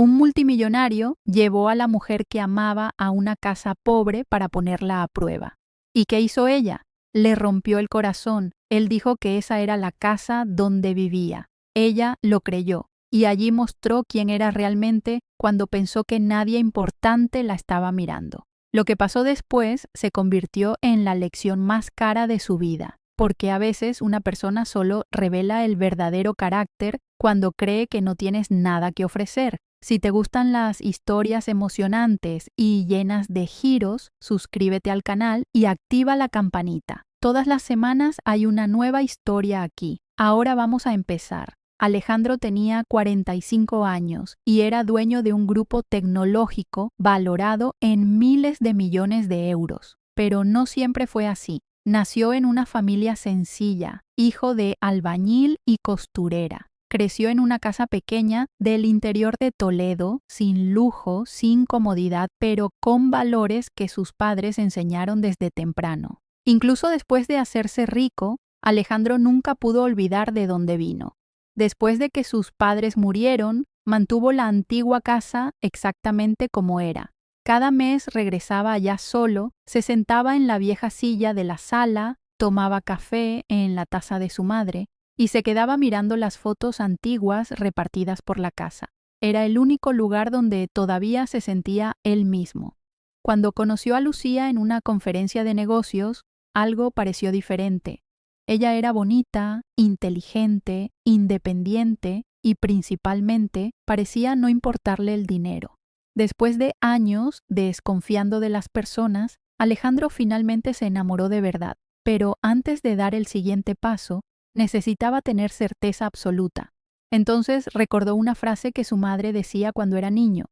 Un multimillonario llevó a la mujer que amaba a una casa pobre para ponerla a prueba. ¿Y qué hizo ella? Le rompió el corazón. Él dijo que esa era la casa donde vivía. Ella lo creyó, y allí mostró quién era realmente cuando pensó que nadie importante la estaba mirando. Lo que pasó después se convirtió en la lección más cara de su vida, porque a veces una persona solo revela el verdadero carácter cuando cree que no tienes nada que ofrecer. Si te gustan las historias emocionantes y llenas de giros, suscríbete al canal y activa la campanita. Todas las semanas hay una nueva historia aquí. Ahora vamos a empezar. Alejandro tenía 45 años y era dueño de un grupo tecnológico valorado en miles de millones de euros. Pero no siempre fue así. Nació en una familia sencilla, hijo de albañil y costurera. Creció en una casa pequeña del interior de Toledo, sin lujo, sin comodidad, pero con valores que sus padres enseñaron desde temprano. Incluso después de hacerse rico, Alejandro nunca pudo olvidar de dónde vino. Después de que sus padres murieron, mantuvo la antigua casa exactamente como era. Cada mes regresaba allá solo, se sentaba en la vieja silla de la sala, tomaba café en la taza de su madre, y se quedaba mirando las fotos antiguas repartidas por la casa. Era el único lugar donde todavía se sentía él mismo. Cuando conoció a Lucía en una conferencia de negocios, algo pareció diferente. Ella era bonita, inteligente, independiente y principalmente parecía no importarle el dinero. Después de años desconfiando de las personas, Alejandro finalmente se enamoró de verdad. Pero antes de dar el siguiente paso, necesitaba tener certeza absoluta. Entonces recordó una frase que su madre decía cuando era niño.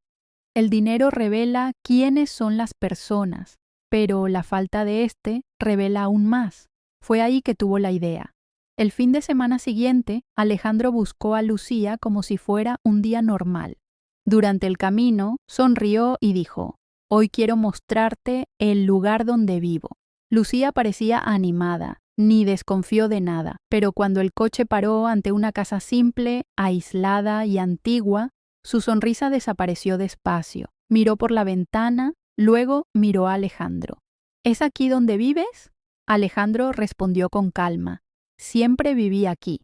El dinero revela quiénes son las personas, pero la falta de éste revela aún más. Fue ahí que tuvo la idea. El fin de semana siguiente, Alejandro buscó a Lucía como si fuera un día normal. Durante el camino, sonrió y dijo: «Hoy quiero mostrarte el lugar donde vivo». Lucía parecía animada, ni desconfió de nada, pero cuando el coche paró ante una casa simple, aislada y antigua, su sonrisa desapareció despacio. Miró por la ventana, luego miró a Alejandro. ¿Es aquí donde vives? Alejandro respondió con calma. Siempre viví aquí.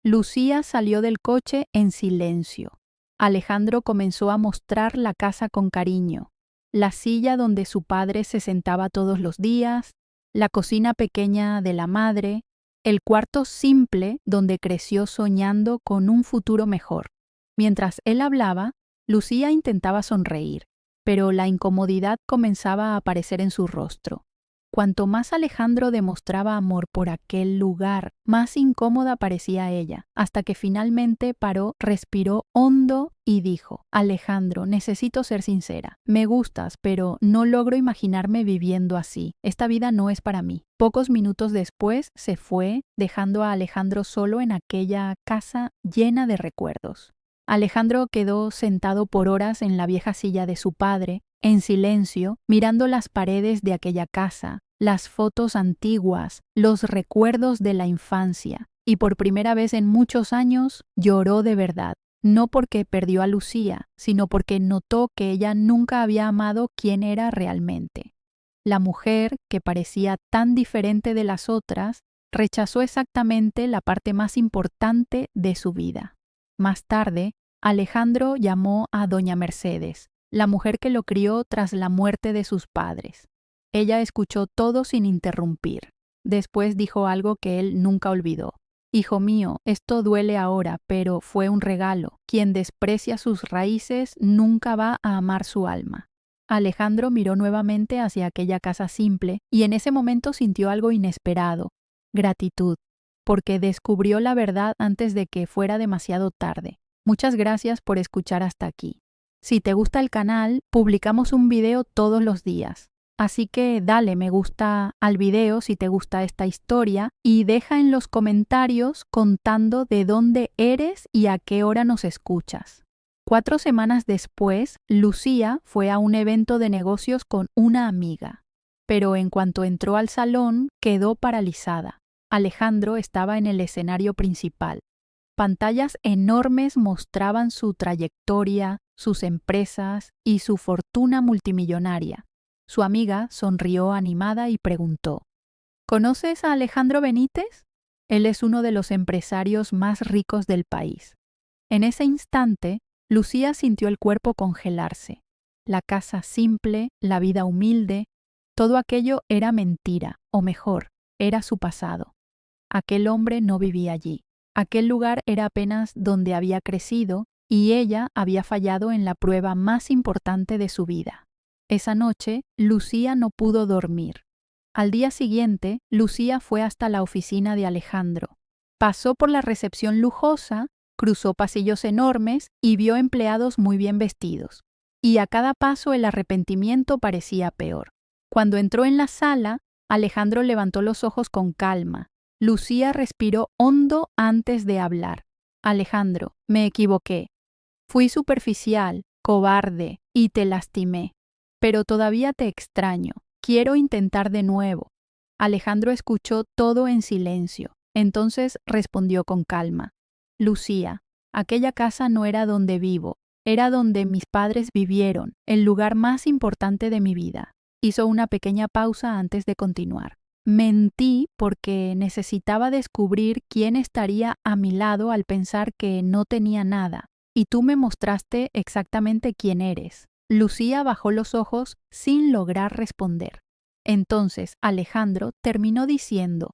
Lucía salió del coche en silencio. Alejandro comenzó a mostrar la casa con cariño. La silla donde su padre se sentaba todos los días, la cocina pequeña de la madre, el cuarto simple donde creció soñando con un futuro mejor. Mientras él hablaba, Lucía intentaba sonreír, pero la incomodidad comenzaba a aparecer en su rostro. Cuanto más Alejandro demostraba amor por aquel lugar, más incómoda parecía ella, hasta que finalmente paró, respiró hondo y dijo: «Alejandro, necesito ser sincera. Me gustas, pero no logro imaginarme viviendo así. Esta vida no es para mí». Pocos minutos después se fue, dejando a Alejandro solo en aquella casa llena de recuerdos. Alejandro quedó sentado por horas en la vieja silla de su padre, en silencio, mirando las paredes de aquella casa, las fotos antiguas, los recuerdos de la infancia, y por primera vez en muchos años lloró de verdad, no porque perdió a Lucía, sino porque notó que ella nunca había amado quién era realmente. La mujer, que parecía tan diferente de las otras, rechazó exactamente la parte más importante de su vida. Más tarde, Alejandro llamó a doña Mercedes, la mujer que lo crió tras la muerte de sus padres. Ella escuchó todo sin interrumpir. Después dijo algo que él nunca olvidó. «Hijo mío, esto duele ahora, pero fue un regalo. Quien desprecia sus raíces nunca va a amar su alma». Alejandro miró nuevamente hacia aquella casa simple y en ese momento sintió algo inesperado: gratitud, porque descubrió la verdad antes de que fuera demasiado tarde. Muchas gracias por escuchar hasta aquí. Si te gusta el canal, publicamos un video todos los días. Así que dale me gusta al video si te gusta esta historia y deja en los comentarios contando de dónde eres y a qué hora nos escuchas. 4 semanas después, Lucía fue a un evento de negocios con una amiga. Pero en cuanto entró al salón, quedó paralizada. Alejandro estaba en el escenario principal. Pantallas enormes mostraban su trayectoria, sus empresas y su fortuna multimillonaria. Su amiga sonrió animada y preguntó: ¿Conoces a Alejandro Benítez? Él es uno de los empresarios más ricos del país. En ese instante, Lucía sintió el cuerpo congelarse. La casa simple, la vida humilde, todo aquello era mentira, o mejor, era su pasado. Aquel hombre no vivía allí. Aquel lugar era apenas donde había crecido y ella había fallado en la prueba más importante de su vida. Esa noche, Lucía no pudo dormir. Al día siguiente, Lucía fue hasta la oficina de Alejandro. Pasó por la recepción lujosa, cruzó pasillos enormes y vio empleados muy bien vestidos. Y a cada paso el arrepentimiento parecía peor. Cuando entró en la sala, Alejandro levantó los ojos con calma. Lucía respiró hondo antes de hablar. Alejandro, me equivoqué. Fui superficial, cobarde y te lastimé. Pero todavía te extraño. Quiero intentar de nuevo. Alejandro escuchó todo en silencio. Entonces respondió con calma: Lucía, aquella casa no era donde vivo, era donde mis padres vivieron, el lugar más importante de mi vida. Hizo una pequeña pausa antes de continuar. Mentí porque necesitaba descubrir quién estaría a mi lado al pensar que no tenía nada, y tú me mostraste exactamente quién eres. Lucía bajó los ojos sin lograr responder. Entonces Alejandro terminó diciendo: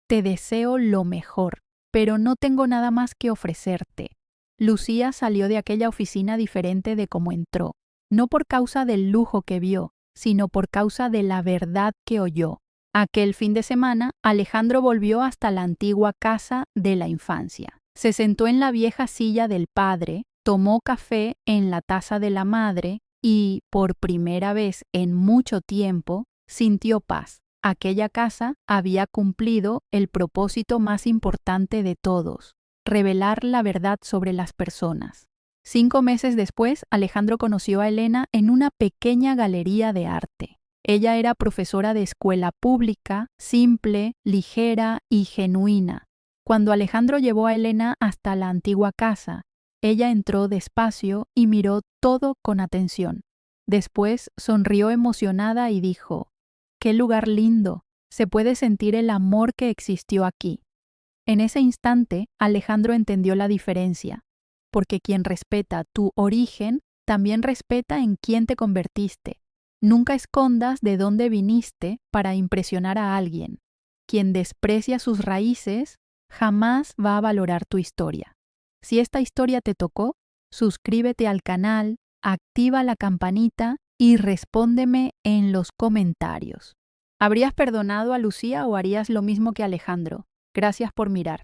Te deseo lo mejor, pero no tengo nada más que ofrecerte. Lucía salió de aquella oficina diferente de cómo entró, no por causa del lujo que vio, sino por causa de la verdad que oyó. Aquel fin de semana, Alejandro volvió hasta la antigua casa de la infancia. Se sentó en la vieja silla del padre, tomó café en la taza de la madre y, por primera vez en mucho tiempo, sintió paz. Aquella casa había cumplido el propósito más importante de todos: revelar la verdad sobre las personas. 5 meses después, Alejandro conoció a Elena en una pequeña galería de arte. Ella era profesora de escuela pública, simple, ligera y genuina. Cuando Alejandro llevó a Elena hasta la antigua casa, ella entró despacio y miró todo con atención. Después sonrió emocionada y dijo: ¡Qué lugar lindo! Se puede sentir el amor que existió aquí. En ese instante, Alejandro entendió la diferencia, porque quien respeta tu origen también respeta en quién te convertiste. Nunca escondas de dónde viniste para impresionar a alguien. Quien desprecia sus raíces jamás va a valorar tu historia. Si esta historia te tocó, suscríbete al canal, activa la campanita y respóndeme en los comentarios. ¿Habrías perdonado a Lucía o harías lo mismo que Alejandro? Gracias por mirar.